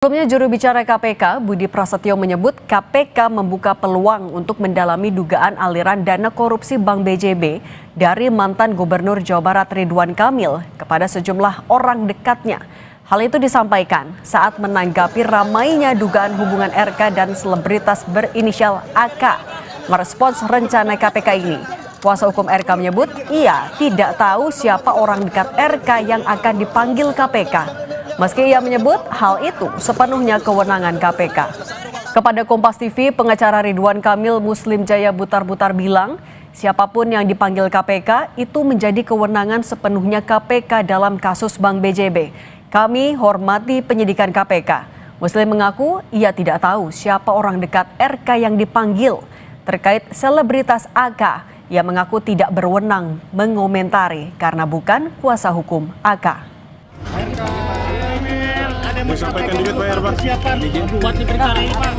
Sebelumnya juru bicara KPK Budi Prasetyo menyebut KPK membuka peluang untuk mendalami dugaan aliran dana korupsi Bank BJB dari mantan Gubernur Jawa Barat Ridwan Kamil kepada sejumlah orang dekatnya. Hal itu disampaikan saat menanggapi ramainya dugaan hubungan RK dan selebritas berinisial AK merespons rencana KPK ini. Kuasa hukum RK menyebut ia tidak tahu siapa orang dekat RK yang akan dipanggil KPK. Meski ia menyebut hal itu sepenuhnya kewenangan KPK. Kepada Kompas TV, pengacara Ridwan Kamil Muslim Jaya Butar-Butar bilang, siapapun yang dipanggil KPK itu menjadi kewenangan sepenuhnya KPK dalam kasus Bank BJB. Kami hormati penyidikan KPK. Muslim mengaku ia tidak tahu siapa orang dekat RK yang dipanggil. Terkait selebritas AK, ia mengaku tidak berwenang mengomentari karena bukan kuasa hukum AK. Disampaikan dikit Pak Herman. Persiapan buat diperiksa hari ini Pak.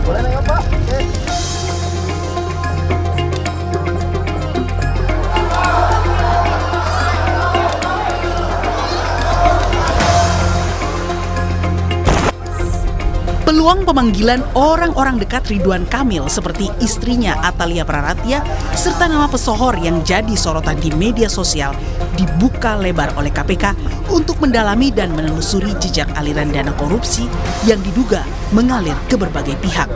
Boleh nggak Pak? Peluang pemanggilan orang-orang dekat Ridwan Kamil seperti istrinya Atalia Praratya serta nama pesohor yang jadi sorotan di media sosial dibuka lebar oleh KPK untuk mendalami dan menelusuri jejak aliran dana korupsi yang diduga mengalir ke berbagai pihak.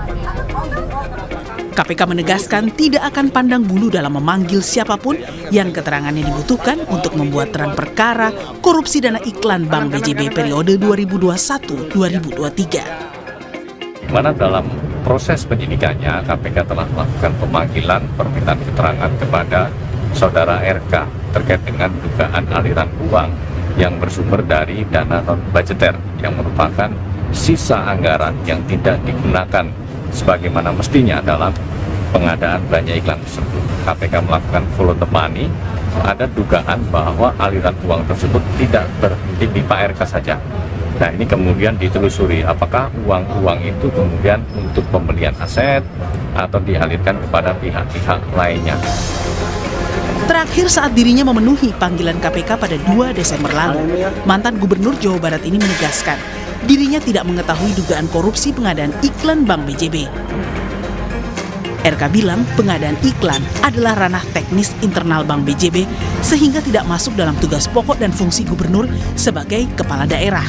KPK menegaskan tidak akan pandang bulu dalam memanggil siapapun yang keterangannya dibutuhkan untuk membuat terang perkara korupsi dana iklan Bank BJB periode 2021-2023. Mana dalam proses penyidikannya KPK telah melakukan pemanggilan permintaan keterangan kepada saudara RK terkait dengan dugaan aliran uang yang bersumber dari dana non-budgeter yang merupakan sisa anggaran yang tidak digunakan sebagaimana mestinya dalam pengadaan belanja iklan tersebut. KPK melakukan follow the money, ada dugaan bahwa aliran uang tersebut tidak berhenti di Pak RK saja. Nah, ini kemudian ditelusuri apakah uang-uang itu kemudian untuk pembelian aset atau dialirkan kepada pihak-pihak lainnya. Terakhir saat dirinya memenuhi panggilan KPK pada 2 Desember lalu, mantan Gubernur Jawa Barat ini menegaskan dirinya tidak mengetahui dugaan korupsi pengadaan iklan Bank BJB. RK bilang pengadaan iklan adalah ranah teknis internal Bank BJB sehingga tidak masuk dalam tugas pokok dan fungsi gubernur sebagai kepala daerah.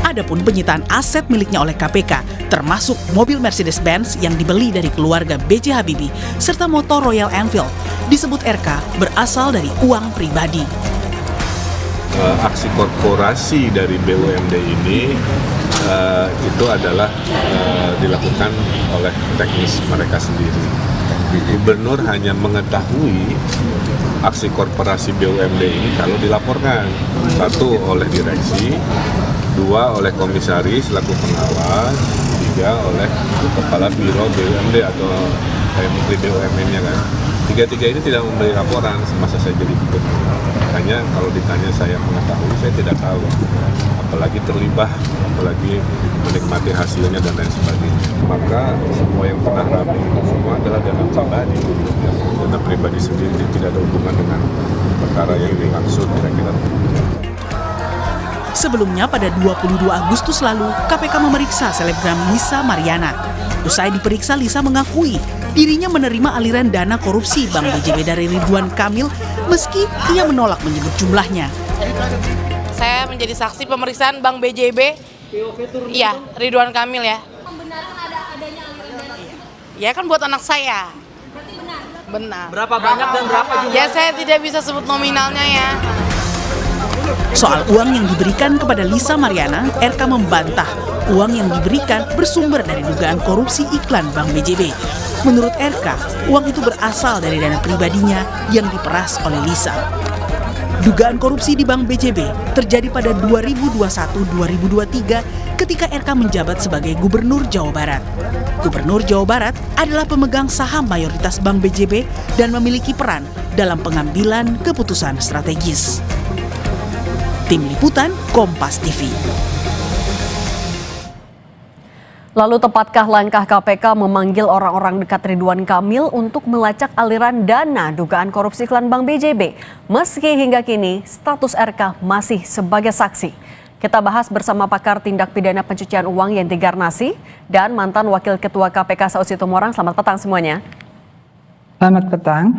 Adapun penyitaan aset miliknya oleh KPK, termasuk mobil Mercedes-Benz yang dibeli dari keluarga B.J. Habibie, serta motor Royal Enfield, disebut RK berasal dari uang pribadi. Aksi korporasi dari BUMD ini itu adalah dilakukan oleh teknis mereka sendiri. Gubernur hanya mengetahui aksi korporasi BUMD ini kalau dilaporkan, satu oleh direksi, 2 oleh komisaris selaku pengawas, 3 oleh kepala biro BUMD atau menteri BUMN-nya kan. Tiga-tiga ini tidak memberi laporan semasa saya jadi gubernur. Makanya kalau ditanya saya mengetahui, saya tidak tahu. Apalagi terlibat, apalagi menikmati hasilnya dan lain sebagainya. Maka semua yang pernah rame itu semua adalah dana pribadi. Dana pribadi sendiri tidak ada hubungan dengan perkara yang dimaksud kira-kira. Sebelumnya pada 22 Agustus lalu, KPK memeriksa selebgram Lisa Mariana. Usai diperiksa, Lisa mengakui dirinya menerima aliran dana korupsi Bank BJB dari Ridwan Kamil meski ia menolak menyebut jumlahnya. Saya menjadi saksi pemeriksaan Bank BJB. Iya, Ridwan Kamil ya. Membenarkan adanya aliran dana? Ya kan buat anak saya. Berarti benar? Benar. Berapa banyak dan berapa jumlah? Ya saya tidak bisa sebut nominalnya ya. Soal uang yang diberikan kepada Lisa Mariana, RK membantah uang yang diberikan bersumber dari dugaan korupsi iklan Bank BJB. Menurut RK, uang itu berasal dari dana pribadinya yang diperas oleh Lisa. Dugaan korupsi di Bank BJB terjadi pada 2021-2023 ketika RK menjabat sebagai Gubernur Jawa Barat. Gubernur Jawa Barat adalah pemegang saham mayoritas Bank BJB dan memiliki peran dalam pengambilan keputusan strategis. Tim Liputan Kompas TV. Lalu tepatkah langkah KPK memanggil orang-orang dekat Ridwan Kamil untuk melacak aliran dana dugaan korupsi iklan Bank BJB? Meski hingga kini status RK masih sebagai saksi. Kita bahas bersama pakar tindak pidana pencucian uang Yenti Garnasi dan mantan Wakil Ketua KPK Saud Situmorang. Selamat petang semuanya. Selamat petang.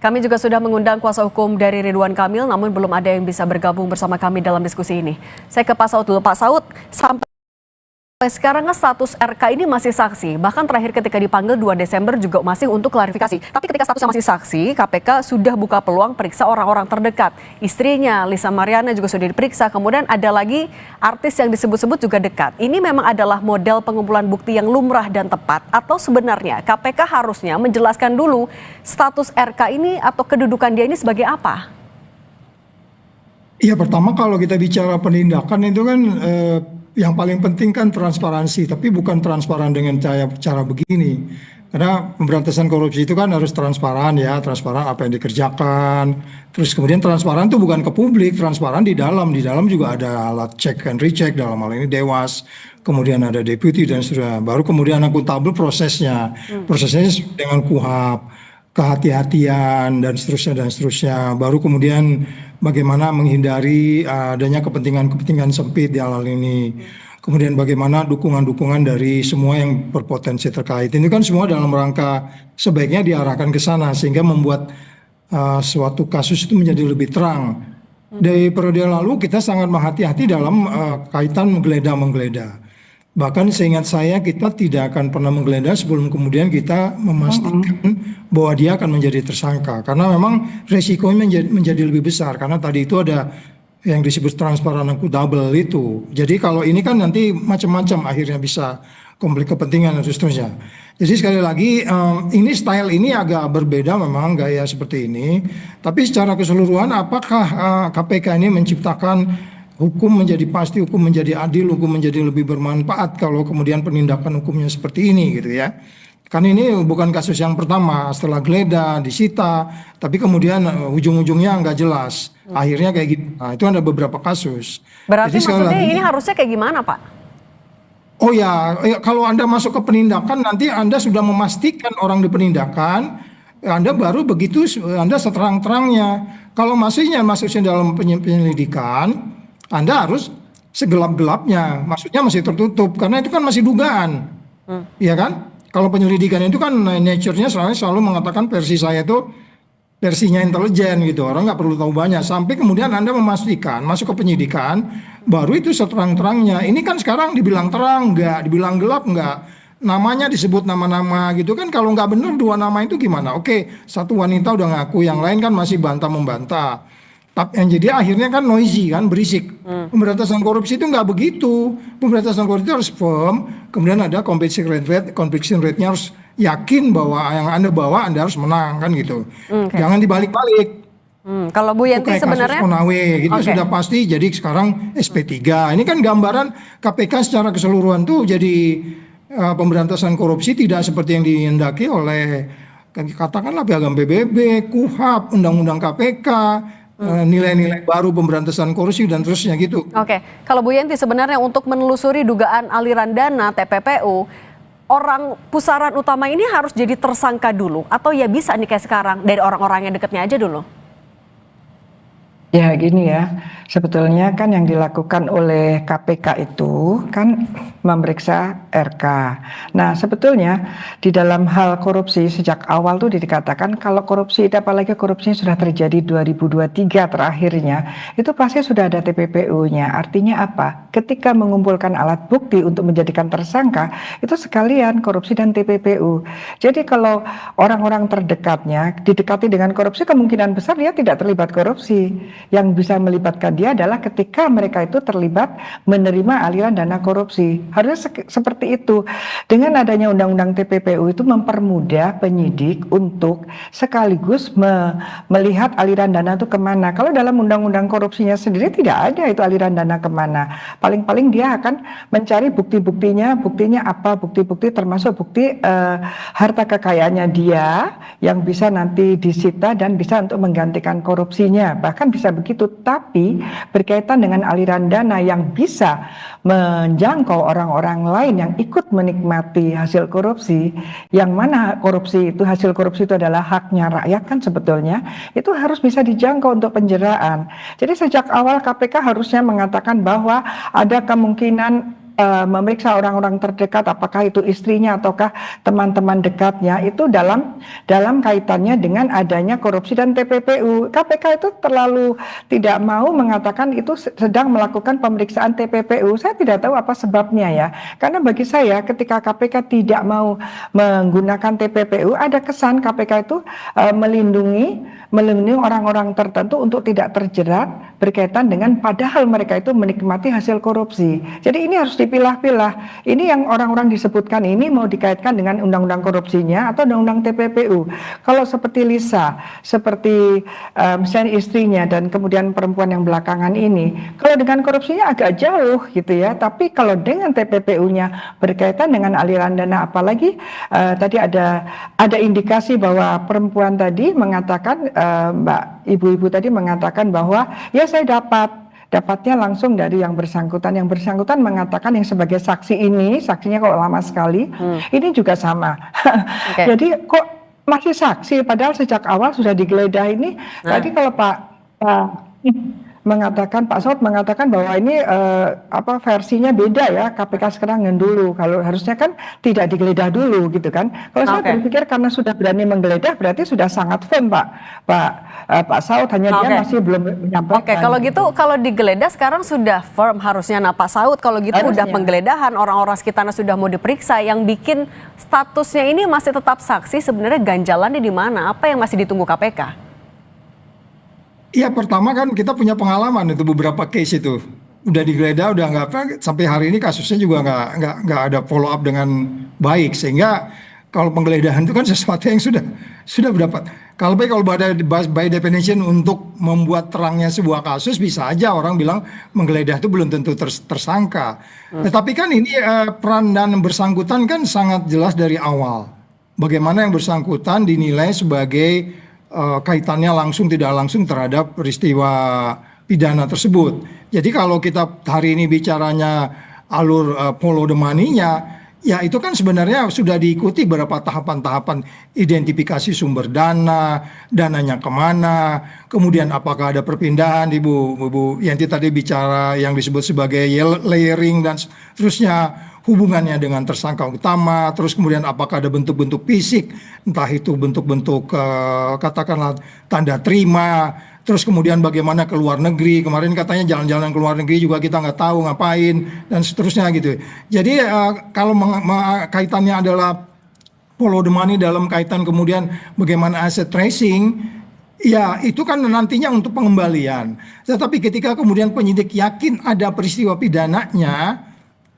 Kami juga sudah mengundang kuasa hukum dari Ridwan Kamil, namun belum ada yang bisa bergabung bersama kami dalam diskusi ini. Saya ke Pak Saud dulu. Pak Saud, sampai sekarang status RK ini masih saksi. Bahkan terakhir ketika dipanggil 2 Desember juga masih untuk klarifikasi. Tapi ketika statusnya masih saksi, KPK sudah buka peluang periksa orang-orang terdekat. Istrinya, Lisa Mariana juga sudah diperiksa. Kemudian ada lagi artis yang disebut-sebut juga dekat. Ini memang adalah model pengumpulan bukti yang lumrah dan tepat. Atau sebenarnya KPK harusnya menjelaskan dulu status RK ini atau kedudukan dia ini sebagai apa? Ya, pertama kalau kita bicara penindakan itu kan yang paling penting kan transparansi, tapi bukan transparan dengan cara begini. Karena pemberantasan korupsi itu kan harus transparan ya, transparan apa yang dikerjakan. Terus kemudian transparan itu bukan ke publik, transparan di dalam juga ada alat check and recheck, dalam hal ini Dewas, kemudian ada deputi dan seterusnya. Baru kemudian akuntabel prosesnya dengan KUHAP, kehati-hatian dan seterusnya. Baru kemudian bagaimana menghindari adanya kepentingan sempit di hal ini. Kemudian bagaimana dukungan-dukungan dari semua yang berpotensi terkait. Ini kan semua dalam rangka sebaiknya diarahkan ke sana sehingga membuat suatu kasus itu menjadi lebih terang. Dari periode lalu kita sangat hati-hati dalam kaitan menggeledah. Bahkan seingat saya kita tidak akan pernah menggeledah sebelum kemudian kita memastikan bahwa dia akan menjadi tersangka. Karena memang resikonya menjadi lebih besar. Karena tadi itu ada yang disebut transparan akuntabel itu. Jadi kalau ini kan nanti macam-macam akhirnya bisa konflik kepentingan dan seterusnya. Jadi sekali lagi ini style ini agak berbeda memang gaya seperti ini. Tapi secara keseluruhan apakah KPK ini menciptakan hukum menjadi pasti, hukum menjadi adil, hukum menjadi lebih bermanfaat kalau kemudian penindakan hukumnya seperti ini gitu ya. Kan ini bukan kasus yang pertama, setelah geledah, disita, tapi kemudian ujung-ujungnya nggak jelas. Akhirnya kayak gitu. Nah, itu ada beberapa kasus. Berarti Jadi, maksudnya ini harusnya kayak gimana, Pak? Oh ya, kalau Anda masuk ke penindakan nanti Anda sudah memastikan orang di penindakan, Anda baru begitu Anda seterang-terangnya. Kalau masuknya dalam penyelidikan, Anda harus segelap-gelapnya, maksudnya masih tertutup karena itu kan masih dugaan, ya kan? Kalau penyelidikan itu kan nature-nya selalu mengatakan versi saya itu versinya intelijen gitu, orang nggak perlu tahu banyak. Sampai kemudian Anda memastikan masuk ke penyidikan, baru itu seterang-terangnya. Ini kan sekarang dibilang terang nggak, dibilang gelap nggak, namanya disebut nama-nama gitu kan. Kalau nggak benar 2 nama itu gimana? Oke, satu wanita udah ngaku, yang lain kan masih bantah-membantah. Yang jadi akhirnya kan noisy kan, berisik. Pemberantasan korupsi itu nggak begitu. Pemberantasan korupsi harus firm, kemudian ada conviction rate-nya harus yakin bahwa yang Anda bawa Anda harus menang kan gitu. Jangan dibalik-balik. Kalau Bu Yenti sebenarnya kasus Konawe gitu sudah pasti jadi sekarang SP3. Ini kan gambaran KPK secara keseluruhan tuh jadi pemberantasan korupsi tidak seperti yang dihendaki oleh katakanlah piagam PBB, KUHAP, Undang-Undang KPK, nilai-nilai baru pemberantasan korupsi dan terusnya gitu. Oke, kalau Bu Yenti sebenarnya untuk menelusuri dugaan aliran dana TPPU, orang pusaran utama ini harus jadi tersangka dulu atau ya bisa nih kayak sekarang dari orang-orang yang dekatnya aja dulu? Ya gini ya, sebetulnya kan yang dilakukan oleh KPK itu kan memeriksa RK. Nah sebetulnya di dalam hal korupsi sejak awal tuh dikatakan kalau korupsi, apalagi korupsinya sudah terjadi 2023 terakhirnya, itu pasti sudah ada TPPU-nya. Artinya apa? Ketika mengumpulkan alat bukti untuk menjadikan tersangka, itu sekalian korupsi dan TPPU. Jadi kalau orang-orang terdekatnya didekati dengan korupsi, kemungkinan besar dia tidak terlibat korupsi. Yang bisa melibatkan dia adalah ketika mereka itu terlibat menerima aliran dana korupsi. Harusnya seperti itu. Dengan adanya undang-undang TPPU itu mempermudah penyidik untuk sekaligus melihat aliran dana itu kemana. Kalau dalam undang-undang korupsinya sendiri tidak ada itu aliran dana kemana. Paling-paling dia akan mencari bukti-buktinya apa, bukti-bukti termasuk bukti harta kekayaannya dia yang bisa nanti disita dan bisa untuk menggantikan korupsinya. Bahkan bisa bisa begitu, tapi berkaitan dengan aliran dana yang bisa menjangkau orang-orang lain yang ikut menikmati hasil korupsi, yang mana hasil korupsi itu adalah haknya rakyat kan sebetulnya, itu harus bisa dijangkau untuk penjeraan. Jadi sejak awal KPK harusnya mengatakan bahwa ada kemungkinan memeriksa orang-orang terdekat, apakah itu istrinya ataukah teman-teman dekatnya, itu dalam kaitannya dengan adanya korupsi dan TPPU. KPK itu terlalu tidak mau mengatakan itu sedang melakukan pemeriksaan TPPU. Saya tidak tahu apa sebabnya ya. Karena bagi saya ketika KPK tidak mau menggunakan TPPU, ada kesan KPK itu melindungi orang-orang tertentu untuk tidak terjerat berkaitan dengan padahal mereka itu menikmati hasil korupsi. Jadi ini harus dipilah-pilah. Ini yang orang-orang disebutkan ini mau dikaitkan dengan undang-undang korupsinya atau undang-undang TPPU. Kalau seperti Lisa, seperti misalnya istrinya dan kemudian perempuan yang belakangan ini, kalau dengan korupsinya agak jauh gitu ya. Tapi kalau dengan TPPU-nya berkaitan dengan aliran dana, apalagi tadi ada indikasi bahwa perempuan tadi mengatakan, Mbak ibu-ibu tadi mengatakan bahwa ya saya dapatnya langsung dari yang bersangkutan mengatakan yang sebagai saksi ini, saksinya kok lama sekali, ini juga sama. Okay. Jadi kok masih saksi padahal sejak awal sudah digeledah ini. Tadi kalau Pak Saud mengatakan bahwa ini versinya beda ya, KPK sekarang dulu. Kalau harusnya kan tidak digeledah dulu gitu kan. Kalau saya berpikir karena sudah berani menggeledah berarti sudah sangat firm Pak Saud, hanya dia masih belum menyampaikan. Oke, kalau gitu kalau digeledah sekarang sudah firm harusnya. Nah Pak Saud, kalau gitu udah penggeledahan, orang-orang sekitarnya sudah mau diperiksa, yang bikin statusnya ini masih tetap saksi, sebenarnya ganjalannya di mana? Apa yang masih ditunggu KPK? Iya, pertama kan kita punya pengalaman itu beberapa case itu udah digeledah, udah nggak sampai hari ini kasusnya juga nggak ada follow up dengan baik, sehingga kalau penggeledahan itu kan sesuatu yang sudah berdapat. Kalau by definition untuk membuat terangnya sebuah kasus, bisa aja orang bilang menggeledah itu belum tentu tersangka. Tetapi kan ini peran dan bersangkutan kan sangat jelas dari awal. Bagaimana yang bersangkutan dinilai sebagai kaitannya langsung tidak langsung terhadap peristiwa pidana tersebut. Jadi kalau kita hari ini bicaranya alur follow the money-nya, ya itu kan sebenarnya sudah diikuti beberapa tahapan-tahapan identifikasi sumber dana, dananya kemana, kemudian apakah ada perpindahan, Ibu Yanti tadi bicara yang disebut sebagai layering dan seterusnya, hubungannya dengan tersangka utama, terus kemudian apakah ada bentuk-bentuk fisik, entah itu bentuk-bentuk katakanlah tanda terima, terus kemudian bagaimana ke luar negeri, kemarin katanya jalan-jalan ke luar negeri juga kita nggak tahu ngapain, dan seterusnya gitu. Jadi kalau kaitannya adalah follow the money dalam kaitan kemudian bagaimana asset tracing, ya itu kan nantinya untuk pengembalian. Tetapi ketika kemudian penyidik yakin ada peristiwa pidananya,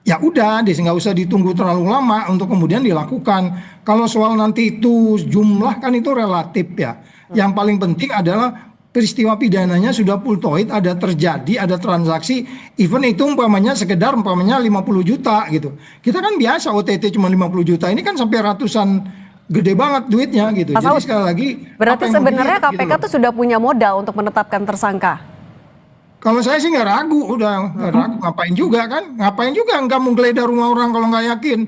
ya udah, nggak usah ditunggu terlalu lama untuk kemudian dilakukan. Kalau soal nanti itu jumlah kan itu relatif ya. Yang paling penting adalah peristiwa pidananya sudah fultoid, ada terjadi, ada transaksi, even itu umpamanya 50 juta gitu. Kita kan biasa OTT cuma 50 juta, ini kan sampai ratusan, gede banget duitnya gitu. Mas Jadi sekali lagi, berarti sebenarnya KPK tuh sudah punya modal untuk menetapkan tersangka. Kalau saya sih nggak ragu, nggak ragu, ngapain juga nggak mau geledah rumah orang kalau nggak yakin,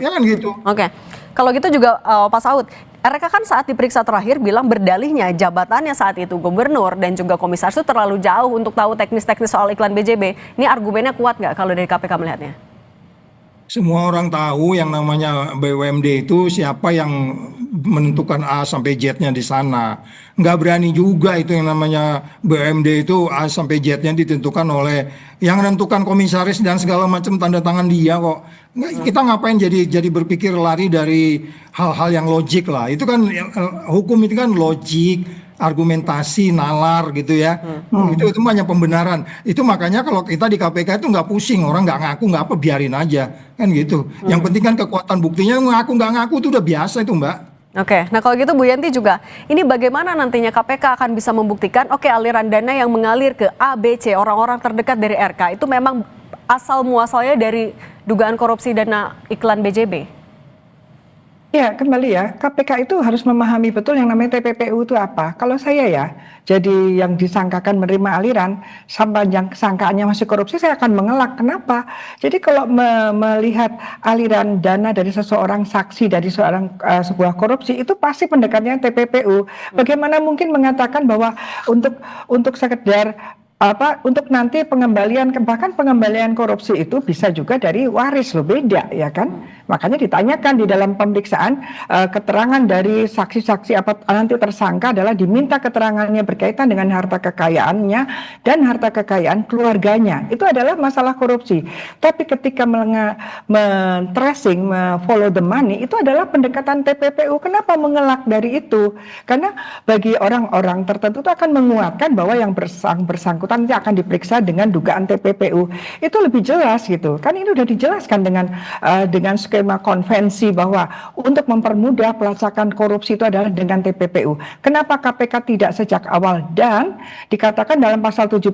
ya kan gitu. Oke, kalau gitu juga Pak Saud, RK kan saat diperiksa terakhir bilang berdalihnya jabatannya saat itu gubernur dan juga komisaris itu terlalu jauh untuk tahu teknis-teknis soal iklan BJB. Ini argumennya kuat nggak kalau dari KPK melihatnya? Semua orang tahu yang namanya BUMD itu siapa yang menentukan A sampai Z-nya di sana. Nggak berani juga itu yang namanya BUMD itu A sampai Z-nya ditentukan oleh yang menentukan komisaris dan segala macam tanda tangan dia kok. Kita ngapain jadi berpikir lari dari hal-hal yang logik lah. Itu kan hukum itu kan logik, argumentasi, nalar gitu ya. Itu banyak pembenaran. Itu makanya kalau kita di KPK itu nggak pusing, orang nggak ngaku nggak apa, biarin aja kan gitu. Yang penting kan kekuatan buktinya, ngaku nggak ngaku itu udah biasa itu Mbak. Oke, nah kalau gitu Bu Yanti juga, ini bagaimana nantinya KPK akan bisa membuktikan aliran dana yang mengalir ke A, B, C, orang-orang terdekat dari RK itu memang asal muasalnya dari dugaan korupsi dana iklan BJB? Ya, kembali ya, KPK itu harus memahami betul yang namanya TPPU itu apa. Kalau saya ya, jadi yang disangkakan menerima aliran, sepanjang sangkaannya masih korupsi, saya akan mengelak. Kenapa? Jadi kalau melihat aliran dana dari seseorang saksi dari sebuah korupsi, itu pasti pendekatannya TPPU. Bagaimana mungkin mengatakan bahwa untuk sekedar untuk nanti pengembalian, bahkan pengembalian korupsi itu bisa juga dari waris, loh, beda ya kan. Makanya ditanyakan di dalam pemeriksaan keterangan dari saksi-saksi nanti tersangka adalah diminta keterangannya berkaitan dengan harta kekayaannya dan harta kekayaan keluarganya. Itu adalah masalah korupsi. Tapi ketika men-tracing, follow the money, itu adalah pendekatan TPPU. Kenapa mengelak dari itu? Karena bagi orang-orang tertentu itu akan menguatkan bahwa yang bersangkutan nanti akan diperiksa dengan dugaan TPPU. Itu lebih jelas gitu. Kan ini udah dijelaskan dengan skema konvensi bahwa untuk mempermudah pelacakan korupsi itu adalah dengan TPPU. Kenapa KPK tidak sejak awal? Dan dikatakan dalam pasal 75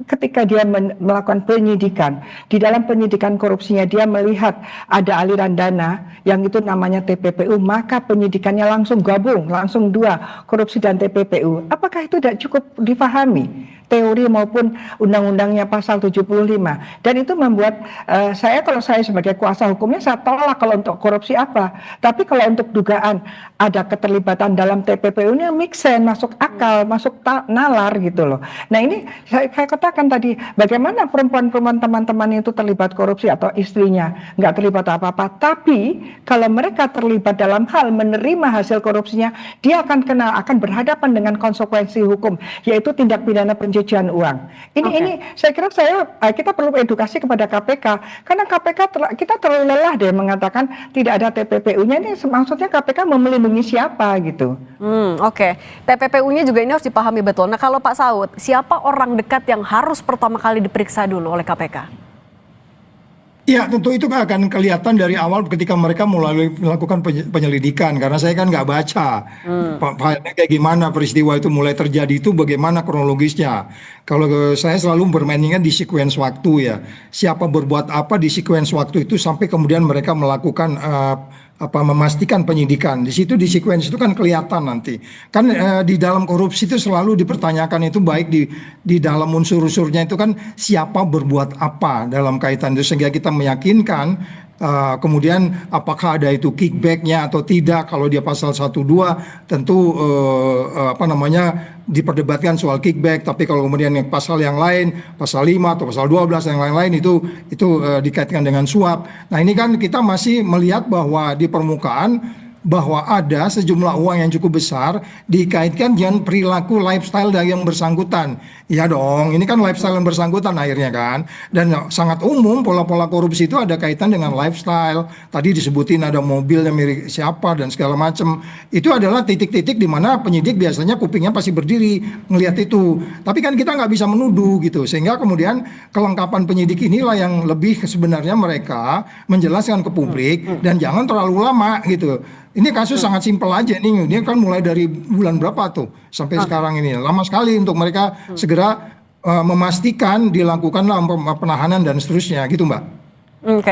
ketika dia melakukan penyidikan, di dalam penyidikan korupsinya dia melihat ada aliran dana yang itu namanya TPPU, maka penyidikannya langsung gabung, langsung dua, korupsi dan TPPU. Apakah itu tidak cukup difahami? Teori maupun undang-undangnya pasal 75, dan itu membuat kalau saya sebagai kuasa hukumnya saya tolak kalau untuk korupsi apa, tapi kalau untuk dugaan ada keterlibatan dalam TPPU-nya make sense, masuk akal, masuk nalar gitu loh. Nah ini saya katakan tadi, bagaimana perempuan-perempuan teman-teman itu terlibat korupsi atau istrinya nggak terlibat apa-apa, tapi kalau mereka terlibat dalam hal menerima hasil korupsinya, dia akan berhadapan dengan konsekuensi hukum, yaitu tindak pidana pencucian uang. Ini saya kira kita perlu edukasi kepada KPK, karena KPK kita terlalu lelah deh mengatakan tidak ada TPPU-nya. Ini maksudnya KPK mau melindungi siapa gitu. TPPU-nya juga ini harus dipahami betul. Nah kalau Pak Saud, siapa orang dekat yang harus pertama kali diperiksa dulu oleh KPK? Ya tentu itu akan kelihatan dari awal ketika mereka mulai melakukan penyelidikan, karena saya kan nggak baca filenya kayak gimana peristiwa itu mulai terjadi itu bagaimana kronologisnya. Kalau saya selalu bermainnya di sequence waktu ya, siapa berbuat apa di sequence waktu itu sampai kemudian mereka melakukan memastikan penyidikan. Di situ di sequence itu kan kelihatan nanti. Kan di dalam korupsi itu selalu dipertanyakan itu baik di dalam unsur-unsurnya itu kan siapa berbuat apa dalam kaitan itu, sehingga kita meyakinkan kemudian apakah ada itu kickbacknya atau tidak. Kalau dia pasal 1-2 tentu diperdebatkan soal kickback, tapi kalau kemudian pasal yang lain, pasal 5 atau pasal 12 yang lain-lain itu dikaitkan dengan suap. Nah ini kan kita masih melihat bahwa di permukaan bahwa ada sejumlah uang yang cukup besar dikaitkan dengan perilaku lifestyle dari yang bersangkutan. Iya dong, ini kan lifestyle yang bersangkutan akhirnya kan. Dan sangat umum pola-pola korupsi itu ada kaitan dengan lifestyle. Tadi disebutin ada mobil yang milik siapa dan segala macam. Itu adalah titik-titik di mana penyidik biasanya kupingnya pasti berdiri ngelihat itu. Tapi kan kita nggak bisa menuduh gitu. Sehingga kemudian kelengkapan penyidik inilah yang lebih sebenarnya mereka menjelaskan ke publik dan jangan terlalu lama gitu. Ini kasus sangat simpel aja nih, dia kan mulai dari bulan berapa tuh sampai sekarang ini, lama sekali untuk mereka segera memastikan dilakukanlah penahanan dan seterusnya gitu Mbak.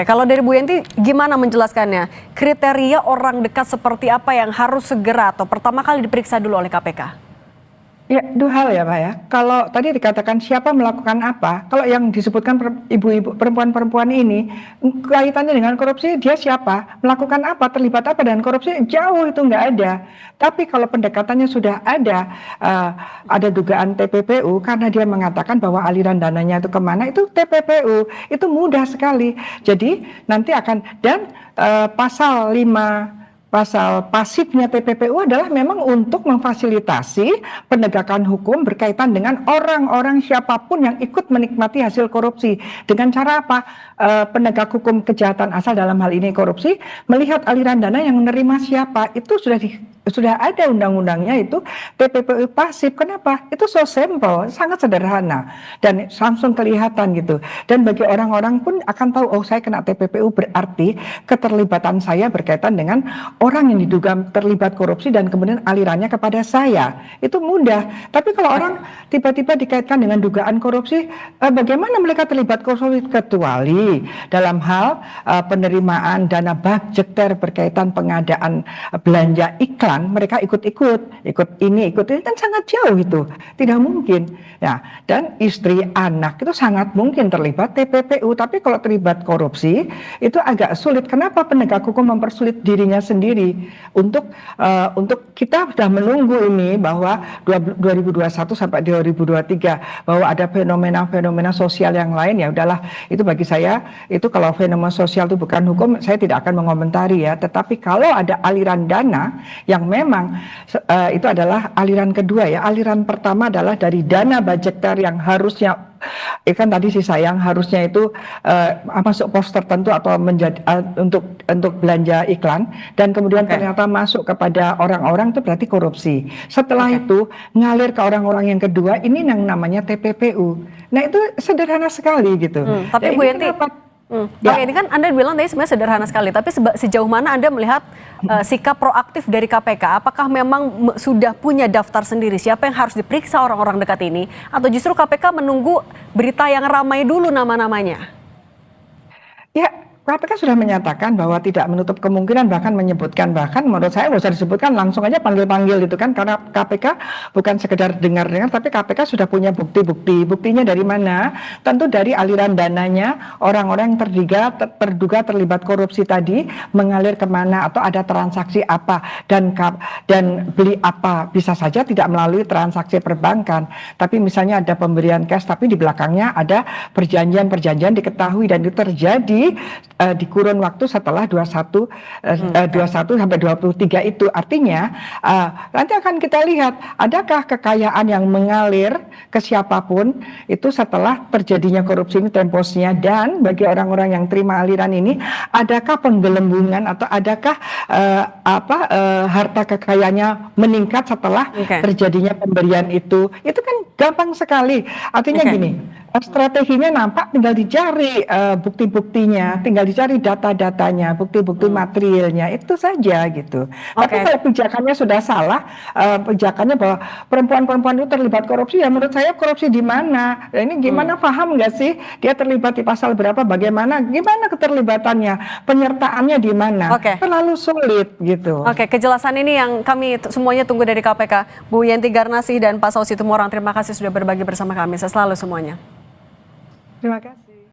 Kalau dari Bu Yenti gimana menjelaskannya? Kriteria orang dekat seperti apa yang harus segera atau pertama kali diperiksa dulu oleh KPK? Ya, dua hal ya Pak ya. Kalau tadi dikatakan siapa melakukan apa, kalau yang disebutkan ibu-ibu perempuan-perempuan ini kaitannya dengan korupsi, dia siapa, melakukan apa, terlibat apa dengan korupsi, jauh itu nggak ada. Tapi kalau pendekatannya sudah ada dugaan TPPU karena dia mengatakan bahwa aliran dananya itu kemana, itu TPPU, itu mudah sekali. Jadi nanti akan, dan pasal 5 pasal pasifnya TPPU adalah memang untuk memfasilitasi penegakan hukum berkaitan dengan orang-orang siapapun yang ikut menikmati hasil korupsi. Dengan cara apa? Penegak hukum kejahatan asal dalam hal ini korupsi melihat aliran dana yang menerima siapa, itu sudah ada undang-undangnya itu TPPU pasif. Kenapa? Itu so simple, sangat sederhana dan langsung kelihatan gitu. Dan bagi orang-orang pun akan tahu, oh saya kena TPPU berarti keterlibatan saya berkaitan dengan orang yang diduga terlibat korupsi dan kemudian alirannya kepada saya. Itu mudah. Tapi kalau orang tiba-tiba dikaitkan dengan dugaan korupsi, bagaimana mereka terlibat korupsi? Kecuali dalam hal penerimaan dana budgeter berkaitan pengadaan belanja iklan, mereka ikut ini kan sangat jauh itu, tidak mungkin. Nah, dan istri, anak itu sangat mungkin terlibat TPPU, tapi kalau terlibat korupsi itu agak sulit. Kenapa penegak hukum mempersulit dirinya sendiri untuk kita sudah menunggu ini bahwa 2021 sampai 2023 bahwa ada fenomena-fenomena sosial yang lain, ya udahlah, itu bagi saya itu kalau fenomena sosial itu bukan hukum, saya tidak akan mengomentari ya. Tetapi kalau ada aliran dana yang memang itu adalah aliran kedua ya. Aliran pertama adalah dari dana budgeter yang harusnya kan tadi sih sayang harusnya itu masuk pos tertentu atau menjadi untuk belanja iklan dan kemudian ternyata masuk kepada orang-orang, itu berarti korupsi. Setelah itu ngalir ke orang-orang yang kedua, ini yang namanya TPPU. Nah itu sederhana sekali gitu. Tapi Bu Yenti, Oke, ini kan Anda bilang tadi sebenarnya sederhana sekali, tapi sejauh mana Anda melihat sikap proaktif dari KPK? Apakah memang sudah punya daftar sendiri siapa yang harus diperiksa orang-orang dekat ini? Atau justru KPK menunggu berita yang ramai dulu nama-namanya? Ya, KPK sudah menyatakan bahwa tidak menutup kemungkinan, bahkan menyebutkan, bahkan menurut saya nggak usah disebutkan, langsung aja panggil-panggil gitu kan, karena KPK bukan sekedar dengar-dengar, tapi KPK sudah punya bukti-bukti. Buktinya dari mana? Tentu dari aliran dananya, orang-orang yang terduga terlibat korupsi tadi mengalir kemana atau ada transaksi apa dan beli apa. Bisa saja tidak melalui transaksi perbankan, tapi misalnya ada pemberian cash, tapi di belakangnya ada perjanjian diketahui dan itu terjadi di kurun waktu setelah 21 sampai 23 itu. Artinya nanti akan kita lihat adakah kekayaan yang mengalir ke siapapun itu setelah terjadinya korupsi ini temposnya, dan bagi orang-orang yang terima aliran ini adakah penggelembungan atau adakah harta kekayaannya meningkat setelah terjadinya pemberian itu kan gampang sekali. Artinya gini, strateginya nampak, tinggal dicari bukti-buktinya, tinggal dicari data-datanya, bukti-bukti materialnya, itu saja gitu. Tapi kalau pijakannya sudah salah, pijakannya bahwa perempuan-perempuan itu terlibat korupsi, ya menurut saya korupsi di mana? Ini gimana, paham nggak sih dia terlibat di pasal berapa, bagaimana, gimana keterlibatannya, penyertaannya di mana? Terlalu sulit gitu. Kejelasan ini yang kami semuanya tunggu dari KPK. Bu Yenti Garnasih dan Pak Saud Situmorang, terima kasih sudah berbagi bersama kami. Sehat selalu semuanya. Terima kasih.